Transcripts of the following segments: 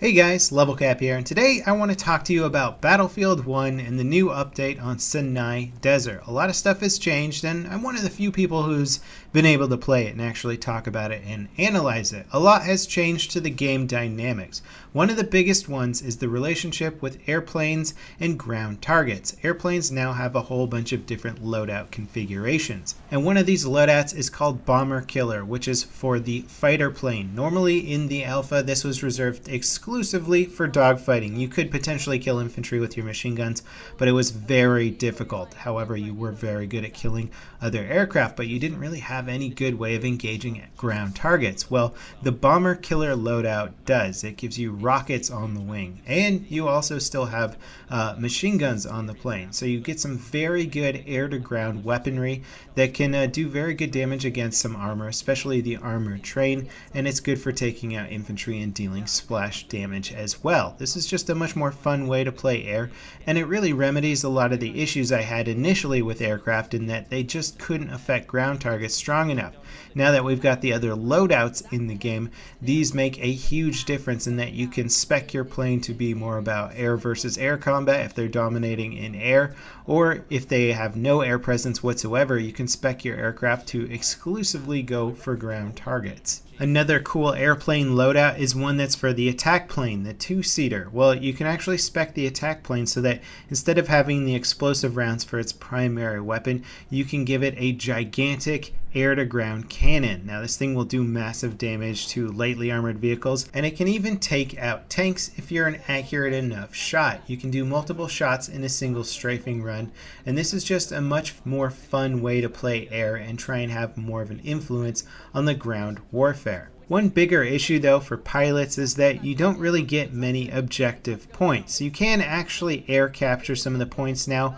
Hey guys, LevelCap here, and today I want to talk to you about Battlefield 1 and the new update on Senai Desert. A lot of stuff has changed, and I'm one of the few people who's been able to play it and actually talk about it and analyze it. A lot has changed to the game dynamics. One of the biggest ones is the relationship with airplanes and ground targets. Airplanes now have a whole bunch of different loadout configurations, and one of these loadouts is called Bomber Killer, which is for the fighter plane. Normally in the alpha, this was reserved exclusively for dogfighting. You could potentially kill infantry with your machine guns, but it was very difficult. However, you were very good at killing other aircraft, but you didn't really have any good way of engaging at ground targets. Well, the Bomber Killer loadout does. It gives you rockets on the wing, and you also still have machine guns on the plane. So you get some very good air-to-ground weaponry that can do very good damage against some armor, especially the armored train, and it's good for taking out infantry and dealing splash damage as well. This is just a much more fun way to play air, and it really remedies a lot of the issues I had initially with aircraft in that they just couldn't affect ground targets strong enough. Now that we've got the other loadouts in the game, these make a huge difference in that you can spec your plane to be more about air versus air combat if they're dominating in air, or if they have no air presence whatsoever, you can spec your aircraft to exclusively go for ground targets. Another cool airplane loadout is one that's for the attack plane, the two-seater. Well, you can actually spec the attack plane so that instead of having the explosive rounds for its primary weapon, you can give it a gigantic air-to-ground cannon. Now, this thing will do massive damage to lightly armored vehicles, and it can even take out tanks if you're an accurate enough shot. You can do multiple shots in a single strafing run, and this is just a much more fun way to play air and try and have more of an influence on the ground warfare. One bigger issue though for pilots is that you don't really get many objective points. You can actually air capture some of the points now.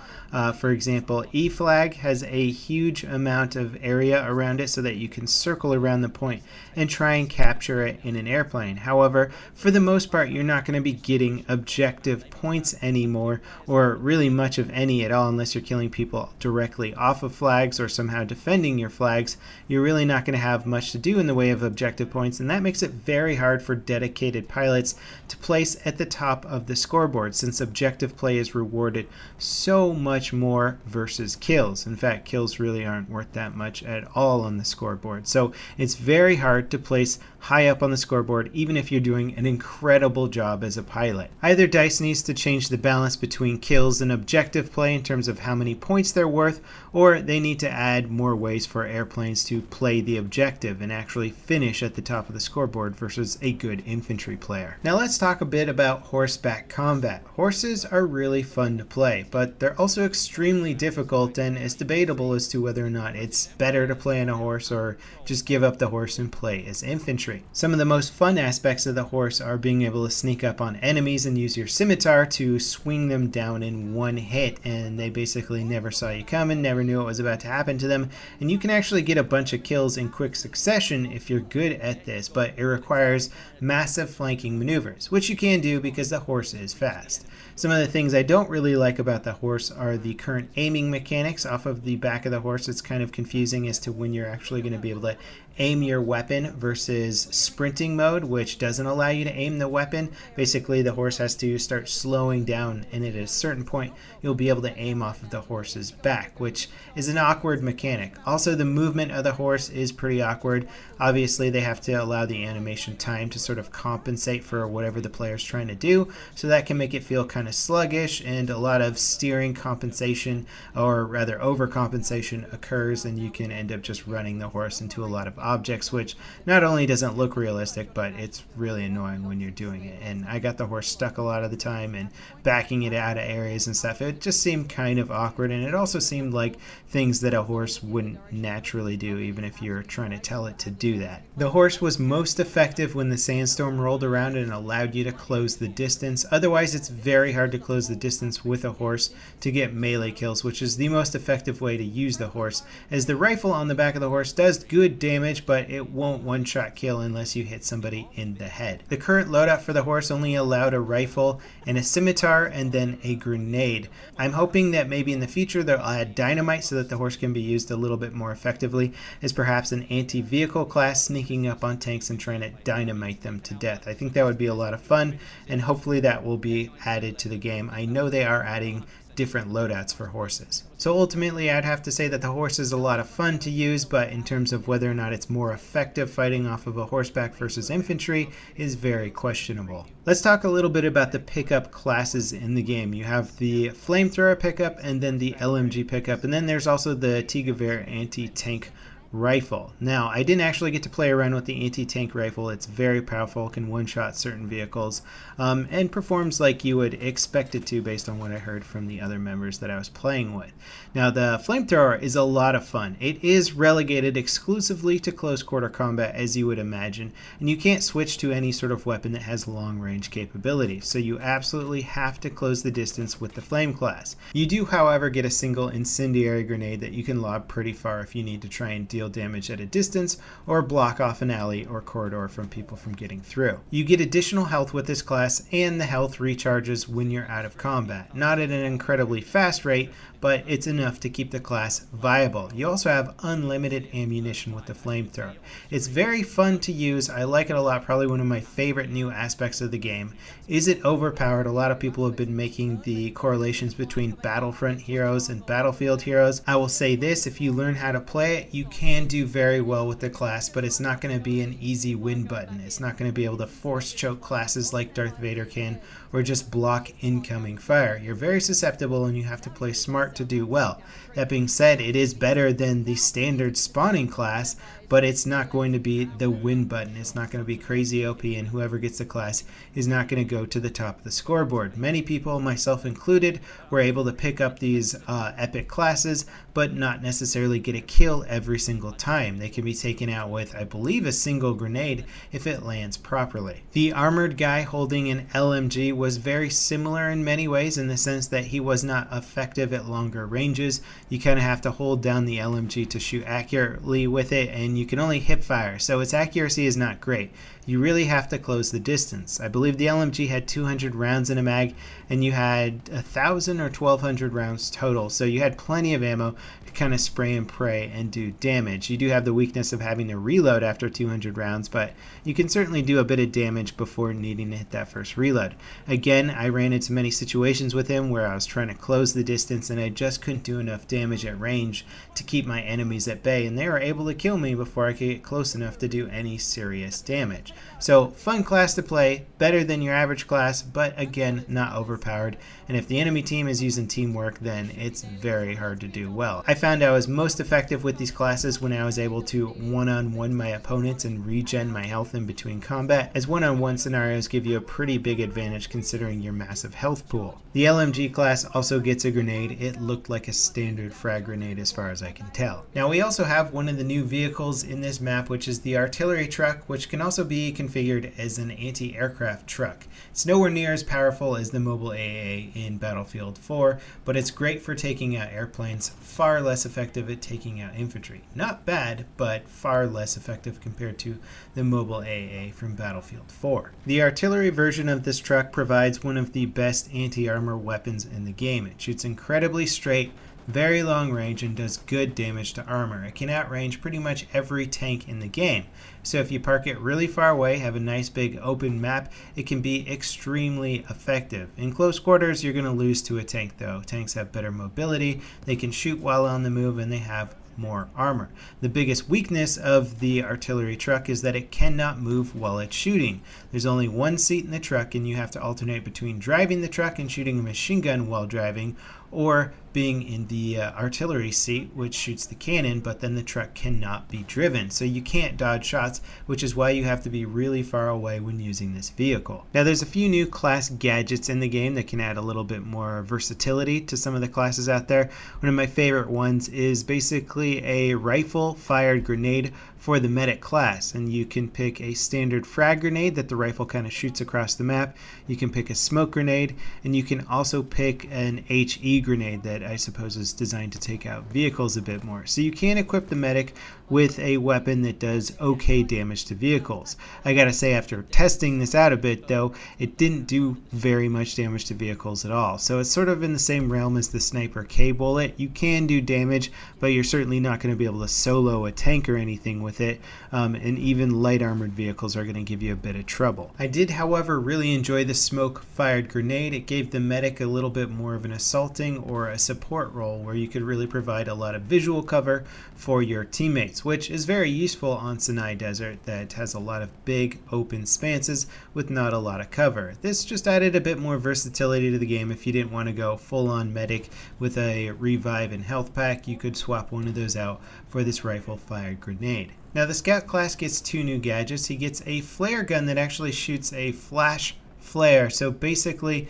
For example, E-Flag has a huge amount of area around it so that you can circle around the point and try and capture it in an airplane. However, for the most part, you're not going to be getting objective points anymore, or really much of any at all, unless you're killing people directly off of flags or somehow defending your flags. You're really not going to have much to do in the way of objective points, and that makes it very hard for dedicated pilots to place at the top of the scoreboard, since objective play is rewarded so much more versus kills. In fact, kills really aren't worth that much at all on the scoreboard. So it's very hard to place high up on the scoreboard even if you're doing an incredible job as a pilot. Either DICE needs to change the balance between kills and objective play in terms of how many points they're worth, or they need to add more ways for airplanes to play the objective and actually finish at the top of the scoreboard versus a good infantry player. Now let's talk a bit about horseback combat. Horses are really fun to play, but they're also extremely difficult, and it's debatable as to whether or not it's better to play on a horse or just give up the horse and play as infantry. Some of the most fun aspects of the horse are being able to sneak up on enemies and use your scimitar to swing them down in one hit, and they basically never saw you coming, never knew what was about to happen to them, and you can actually get a bunch of kills in quick succession if you're good at this, but it requires massive flanking maneuvers, which you can do because the horse is fast. Some of the things I don't really like about the horse are the current aiming mechanics off of the back of the horse. It's kind of confusing as to when you're actually going to be able to aim your weapon versus sprinting mode, which doesn't allow you to aim the weapon. Basically, the horse has to start slowing down, and at a certain point, you'll be able to aim off of the horse's back, which is an awkward mechanic. Also, the movement of the horse is pretty awkward. Obviously, they have to allow the animation time to sort of compensate for whatever the player's trying to do, so that can make it feel kind of sluggish, and a lot of steering compensation, or rather overcompensation, occurs, and you can end up just running the horse into a lot of objects, which not only doesn't look realistic, but it's really annoying when you're doing it. And I got the horse stuck a lot of the time and backing it out of areas and stuff. It just seemed kind of awkward, and it also seemed like things that a horse wouldn't naturally do, even if you're trying to tell it to do that. The horse was most effective when the sandstorm rolled around and allowed you to close the distance. Otherwise, it's very hard to close the distance with a horse to get melee kills, which is the most effective way to use the horse, as the rifle on the back of the horse does good damage, but it won't one-shot kill unless you hit somebody in the head. The current loadout for the horse only allowed a rifle and a scimitar and then a grenade. I'm hoping that maybe in the future they'll add dynamite so that the horse can be used a little bit more effectively as perhaps an anti-vehicle class sneaking up on tanks and trying to dynamite them to death. I think that would be a lot of fun, and hopefully that will be added to the game. I know they are adding different loadouts for horses. So ultimately, I'd have to say that the horse is a lot of fun to use, but in terms of whether or not it's more effective fighting off of a horseback versus infantry is very questionable. Let's talk a little bit about the pickup classes in the game. You have the flamethrower pickup and then the LMG pickup, and then there's also the Tigavere anti-tank rifle. Now, I didn't actually get to play around with the anti-tank rifle. It's very powerful, can one-shot certain vehicles, and performs like you would expect it to based on what I heard from the other members that I was playing with. Now, the flamethrower is a lot of fun. It is relegated exclusively to close quarter combat, as you would imagine, and you can't switch to any sort of weapon that has long-range capability, so you absolutely have to close the distance with the flame class. You do, however, get a single incendiary grenade that you can lob pretty far if you need to try and deal damage at a distance or block off an alley or corridor from people from getting through. You get additional health with this class, and the health recharges when you're out of combat. Not at an incredibly fast rate, but it's enough to keep the class viable. You also have unlimited ammunition with the flamethrower. It's very fun to use. I like it a lot. Probably one of my favorite new aspects of the game. Is it overpowered? A lot of people have been making the correlations between Battlefront heroes and Battlefield heroes. I will say this, if you learn how to play it, you can do very well with the class, but it's not going to be an easy win button. It's not going to be able to force choke classes like Darth Vader can, or just block incoming fire. You're very susceptible and you have to play smart to do well. That being said, it is better than the standard spawning class, but it's not going to be the win button. It's not going to be crazy OP, and whoever gets the class is not going to go to the top of the scoreboard. Many people, myself included, were able to pick up these epic classes, but not necessarily get a kill every single time. They can be taken out with, I believe, a single grenade if it lands properly. The armored guy holding an LMG was very similar in many ways, in the sense that he was not effective at longer ranges. You kind of have to hold down the LMG to shoot accurately with it, and you can only hip fire, so its accuracy is not great. You really have to close the distance. I believe the LMG had 200 rounds in a mag, and you had 1,000 or 1,200 rounds total, so you had plenty of ammo to kind of spray and pray and do damage. You do have the weakness of having to reload after 200 rounds, but you can certainly do a bit of damage before needing to hit that first reload. Again, I ran into many situations with him where I was trying to close the distance and I just couldn't do enough damage at range to keep my enemies at bay, and they were able to kill me before I could get close enough to do any serious damage. So, fun class to play, better than your average class, but again, not overpowered. And if the enemy team is using teamwork, then it's very hard to do well. I found I was most effective with these classes when I was able to one-on-one my opponents and regen my health in between combat, as one-on-one scenarios give you a pretty big advantage considering your massive health pool. The LMG class also gets a grenade. It looked like a standard frag grenade as far as I can tell. Now, we also have one of the new vehicles in this map, which is the artillery truck, which can also be configured as an anti-aircraft truck. It's nowhere near as powerful as the mobile AA in Battlefield 4, but it's great for taking out airplanes, far less effective at taking out infantry. Not bad, but far less effective compared to the mobile AA from Battlefield 4. The artillery version of this truck provides one of the best anti-armor weapons in the game. It shoots incredibly straight, very long range, and does good damage to armor. It can outrange pretty much every tank in the game. So if you park it really far away, have a nice big open map, it can be extremely effective. In close quarters, you're going to lose to a tank though. Tanks have better mobility, they can shoot while on the move, and they have more armor. The biggest weakness of the artillery truck is that it cannot move while it's shooting. There's only one seat in the truck, and you have to alternate between driving the truck and shooting a machine gun while driving, or being in the artillery seat, which shoots the cannon, but then the truck cannot be driven. So you can't dodge shots, which is why you have to be really far away when using this vehicle. Now, there's a few new class gadgets in the game that can add a little bit more versatility to some of the classes out there. One of my favorite ones is basically a rifle-fired grenade for the medic class, and you can pick a standard frag grenade that the rifle kind of shoots across the map. You can pick a smoke grenade, and you can also pick an HE grenade that I suppose is designed to take out vehicles a bit more. So you can equip the medic with a weapon that does okay damage to vehicles. I gotta say, after testing this out a bit though, it didn't do very much damage to vehicles at all. So it's sort of in the same realm as the Sniper K bullet. You can do damage, but you're certainly not going to be able to solo a tank or anything with it, and even light armored vehicles are going to give you a bit of trouble. I did, however, really enjoy the smoke fired grenade. It gave the medic a little bit more of an assaulting or a support role where you could really provide a lot of visual cover for your teammates, which is very useful on Senai Desert that has a lot of big open spanses with not a lot of cover. This just added a bit more versatility to the game. If you didn't want to go full on medic with a revive and health pack, you could swap one of those out for this rifle fired grenade. Now the scout class gets 2 new gadgets. He gets a flare gun that actually shoots a flash flare. So basically,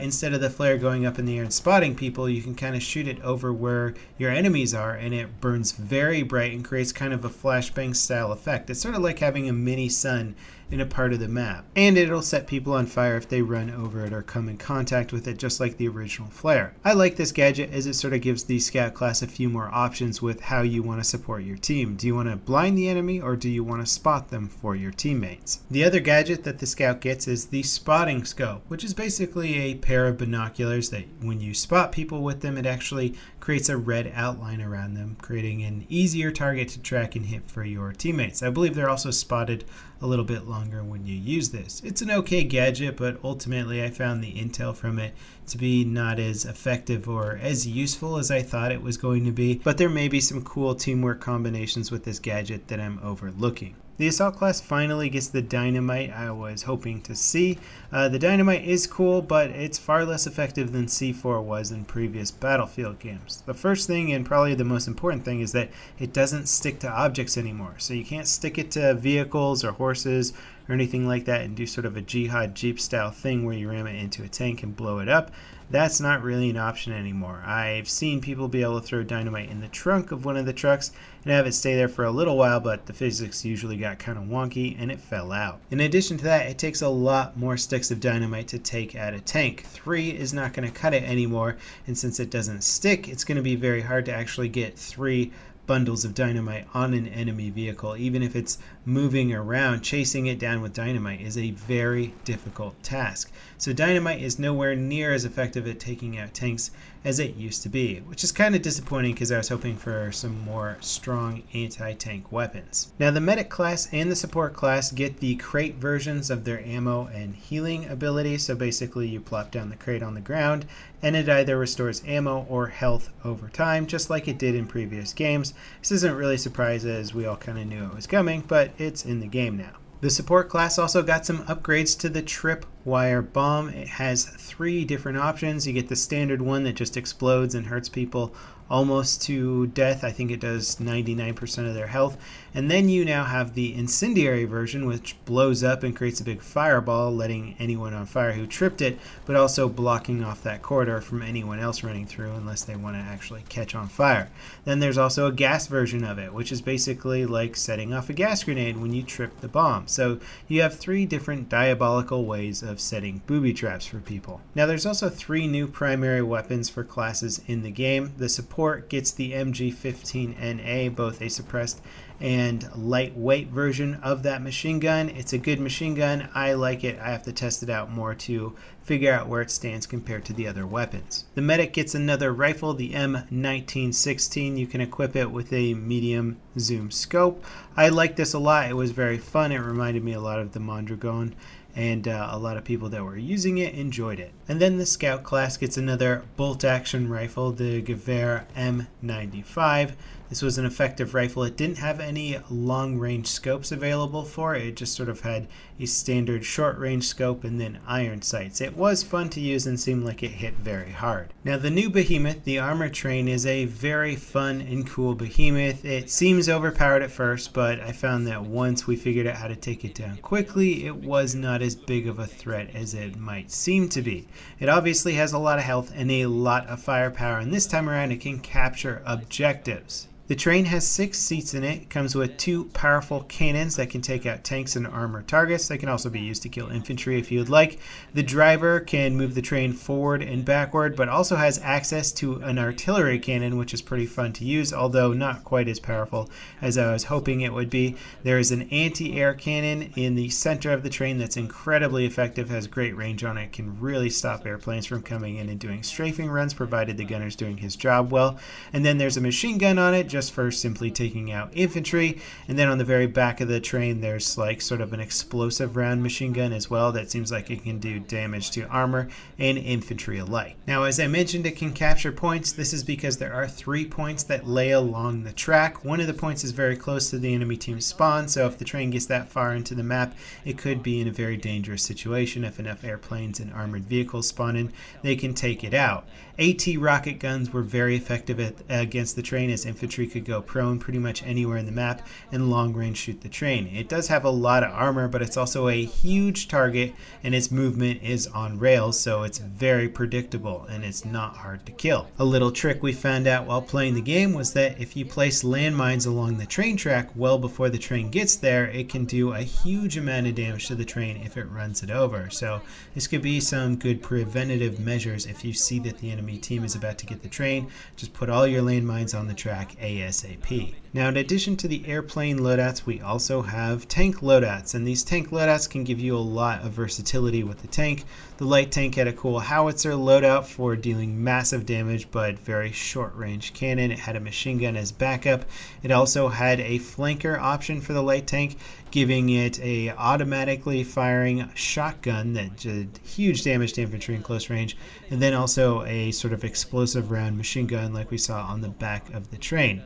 instead of the flare going up in the air and spotting people, you can kind of shoot it over where your enemies are, and it burns very bright and creates kind of a flashbang style effect. It's sort of like having a mini sun in a part of the map, and it'll set people on fire if they run over it or come in contact with it, just like the original flare. I like this gadget as it sort of gives the scout class a few more options with how you want to support your team. Do you want to blind the enemy, or do you want to spot them for your teammates? The other gadget that the scout gets is the spotting scope, which is basically a pair of binoculars that when you spot people with them, it actually creates a red outline around them, creating an easier target to track and hit for your teammates. I believe they're also spotted a little bit longer when you use this. It's an okay gadget, but ultimately I found the intel from it to be not as effective or as useful as I thought it was going to be, but there may be some cool teamwork combinations with this gadget that I'm overlooking. The assault class finally gets the dynamite I was hoping to see. The dynamite is cool, but it's far less effective than C4 was in previous Battlefield games. The first thing, and probably the most important thing, is that it doesn't stick to objects anymore. So you can't stick it to vehicles or horses or anything like that and do sort of a Jihad Jeep style thing where you ram it into a tank and blow it up. That's not really an option anymore. I've seen people be able to throw dynamite in the trunk of one of the trucks and have it stay there for a little while, but the physics usually got kind of wonky and it fell out. In addition to that, it takes a lot more sticks of dynamite to take out a tank. 3 is not going to cut it anymore, and since it doesn't stick, it's going to be very hard to actually get 3 bundles of dynamite on an enemy vehicle. Even if it's moving around, chasing it down with dynamite is a very difficult task. So dynamite is nowhere near as effective at taking out tanks as it used to be, which is kind of disappointing because I was hoping for some more strong anti-tank weapons. Now the medic class and the support class get the crate versions of their ammo and healing abilities. So basically you plop down the crate on the ground and it either restores ammo or health over time, just like it did in previous games. This isn't really surprising as we all kind of knew it was coming, but it's in the game now. The support class also got some upgrades to the tripwire bomb. It has 3 different options. You get the standard one that just explodes and hurts people almost to death. I think it does 99% of their health. And then you now have the incendiary version, which blows up and creates a big fireball, letting anyone on fire who tripped it, but also blocking off that corridor from anyone else running through unless they want to actually catch on fire. Then there's also a gas version of it, which is basically like setting off a gas grenade when you trip the bomb. So you have 3 different diabolical ways of setting booby traps for people. Now there's also 3 new primary weapons for classes in the game. The support gets the MG15NA, both a suppressed and lightweight version of that machine gun. It's a good machine gun. I like it. I have to test it out more to figure out where it stands compared to the other weapons. The medic gets another rifle, the M1916. You can equip it with a medium zoom scope. I like this a lot. It was very fun. It reminded me a lot of the Mondragon, and a lot of people that were using it enjoyed it. And then the scout class gets another bolt action rifle, the Gewehr M95. This was an effective rifle. It didn't have any long range scopes available for it. It just sort of had a standard short range scope and then iron sights. It was fun to use and seemed like it hit very hard. Now the new behemoth, the armor train, is a very fun and cool behemoth. It seems overpowered at first, but I found that once we figured out how to take it down quickly, it was not as big of a threat as it might seem to be. It obviously has a lot of health and a lot of firepower, and this time around it can capture objectives. The train has 6 seats in it. It comes with 2 powerful cannons that can take out tanks and armored targets. They can also be used to kill infantry if you would like. The driver can move the train forward and backward, but also has access to an artillery cannon, which is pretty fun to use, although not quite as powerful as I was hoping it would be. There is an anti-air cannon in the center of the train that's incredibly effective, has great range on it, can really stop airplanes from coming in and doing strafing runs, provided the gunner's doing his job well. And then there's a machine gun on it, just for simply taking out infantry. And then on the very back of the train, there's like sort of an explosive round machine gun as well that seems like it can do damage to armor and infantry alike. Now, as I mentioned, it can capture points. This is because there are 3 points that lay along the track. One of the points is very close to the enemy team's spawn, so if the train gets that far into the map, it could be in a very dangerous situation. If enough airplanes and armored vehicles spawn in, they can take it out. AT rocket guns were very effective against the train, as infantry could go prone pretty much anywhere in the map and long range shoot the train. It does have a lot of armor, but it's also a huge target, and its movement is on rails, so it's very predictable and it's not hard to kill. A little trick we found out while playing the game was that if you place landmines along the train track well before the train gets there, it can do a huge amount of damage to the train if it runs it over. So this could be some good preventative measures. If you see that the enemy team is about to get the train, just put all your landmines on the track ASAP. Now, in addition to the airplane loadouts, we also have tank loadouts, and these tank loadouts can give you a lot of versatility with the tank. The light tank had a cool howitzer loadout for dealing massive damage but very short range cannon. It had a machine gun as backup. It also had a flanker option for the light tank, giving it a automatically firing shotgun that did huge damage to infantry in close range, and then also a sort of explosive round machine gun like we saw on the back of the train.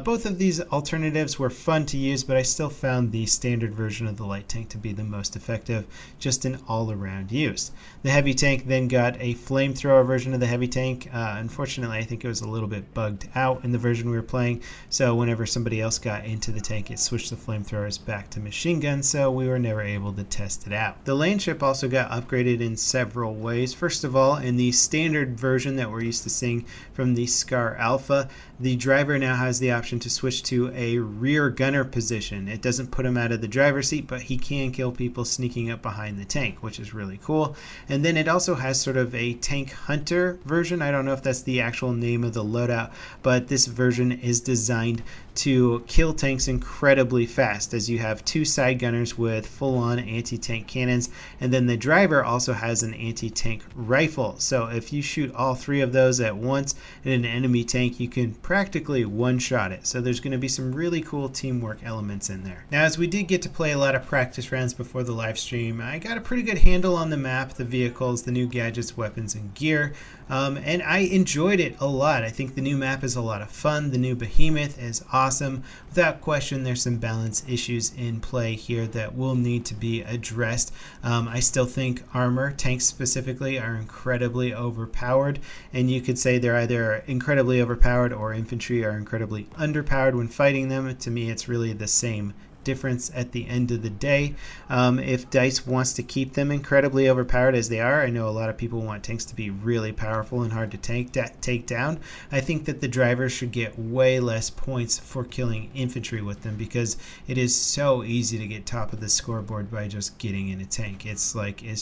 Both of these alternatives were fun to use, but I still found the standard version of the light tank to be the most effective, just in all-around use. The heavy tank then got a flamethrower version of the heavy tank. Unfortunately, I think it was a little bit bugged out in the version we were playing, so whenever somebody else got into the tank, it switched the flamethrowers back to machine guns, so we were never able to test it out. The land ship also got upgraded in several ways. First of all, in the standard version that we're used to seeing from the Scar Alpha, the driver now has the option to switch to a rear gunner position. It doesn't put him out of the driver's seat, but he can kill people sneaking up behind the tank, which is really cool. And then it also has sort of a tank hunter version. I don't know if that's the actual name of the loadout, but this version is designed to kill tanks incredibly fast, as you have 2 side gunners with full-on anti-tank cannons, and then the driver also has an anti-tank rifle. So if you shoot all 3 of those at once in an enemy tank, you can practically one-shot it. So there's going to be some really cool teamwork elements in there. Now, as we did get to play a lot of practice rounds before the live stream, I got a pretty good handle on the map, the vehicles, the new gadgets, weapons, and gear, and I enjoyed it a lot. I think the new map is a lot of fun. The new Behemoth is awesome. Without question, there's some balance issues in play here that will need to be addressed. I still think armor, tanks specifically, are incredibly overpowered, and you could say they're either incredibly overpowered or infantry are incredibly underpowered when fighting them. To me, it's really the same difference at the end of the day. If DICE wants to keep them incredibly overpowered as they are, I know a lot of people want tanks to be really powerful and hard to take down. I think that the drivers should get way less points for killing infantry with them, because it is so easy to get top of the scoreboard by just getting in a tank. It's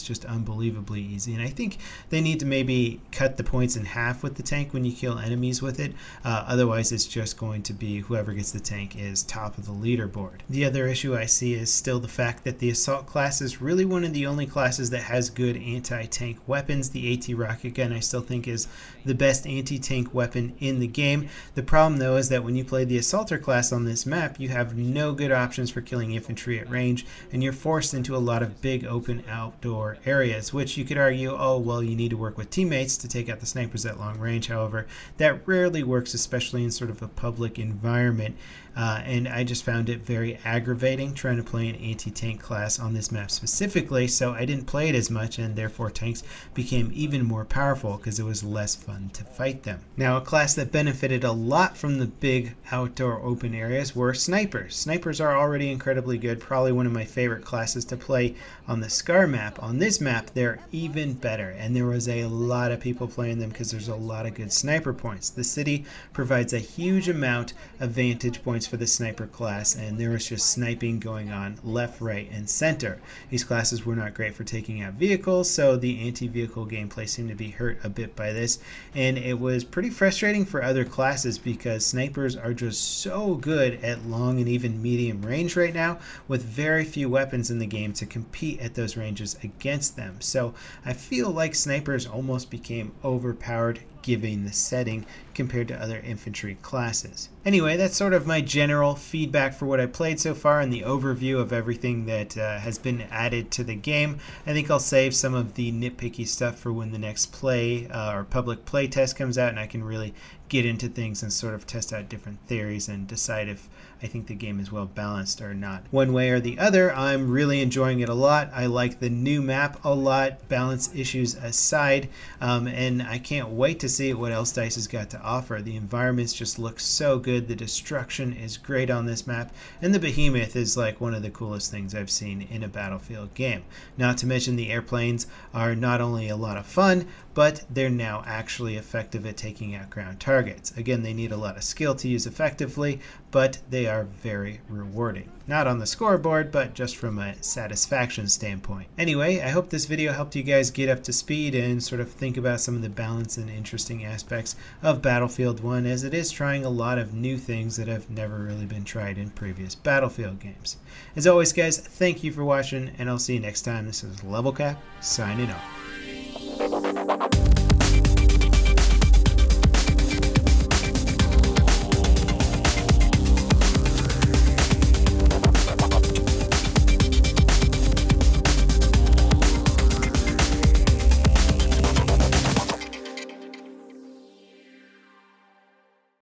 just unbelievably easy, and I think they need to maybe cut the points in half with the tank when you kill enemies with it. Otherwise, it's just going to be whoever gets the tank is top of the leaderboard. The other issue I see is still the fact that the assault class is really one of the only classes that has good anti-tank weapons. The AT rocket gun I still think is the best anti-tank weapon in the game. The problem though is that when you play the assaulter class on this map, you have no good options for killing infantry at range, and you're forced into a lot of big open outdoor areas, which you could argue, oh well, you need to work with teammates to take out the snipers at long range. However, that rarely works, especially in sort of a public environment, and I just found it very aggravating aggravating trying to play an anti-tank class on this map specifically, so I didn't play it as much, and therefore tanks became even more powerful because it was less fun to fight them. Now, a class that benefited a lot from the big outdoor open areas were snipers. Snipers are already incredibly good, probably one of my favorite classes to play on the Scar map. On this map, they're even better, and there was a lot of people playing them because there's a lot of good sniper points. The city provides a huge amount of vantage points for the sniper class, and there was just sniping going on left, right, and center. These classes were not great for taking out vehicles, so the anti-vehicle gameplay seemed to be hurt a bit by this, and it was pretty frustrating for other classes because snipers are just so good at long and even medium range right now, with very few weapons in the game to compete at those ranges against them. So I feel like snipers almost became overpowered given the setting compared to other infantry classes. Anyway, that's sort of my general feedback for what I played so far and the overview of everything that has been added to the game. I think I'll save some of the nitpicky stuff for when the next play or public play test comes out, and I can really get into things and sort of test out different theories and decide if I think the game is well balanced or not. One way or the other, I'm really enjoying it a lot. I like the new map a lot, balance issues aside, and I can't wait to see what else DICE has got to offer. The environments just look so good, the destruction is great on this map, and the behemoth is like one of the coolest things I've seen in a Battlefield game. Not to mention the airplanes are not only a lot of fun, but they're now actually effective at taking out ground targets. Again, they need a lot of skill to use effectively, but they are very rewarding. Not on the scoreboard, but just from a satisfaction standpoint. Anyway, I hope this video helped you guys get up to speed and sort of think about some of the balance and interesting aspects of Battlefield 1, as it is trying a lot of new things that have never really been tried in previous Battlefield games. As always, guys, thank you for watching, and I'll see you next time. This is LevelCap, signing off.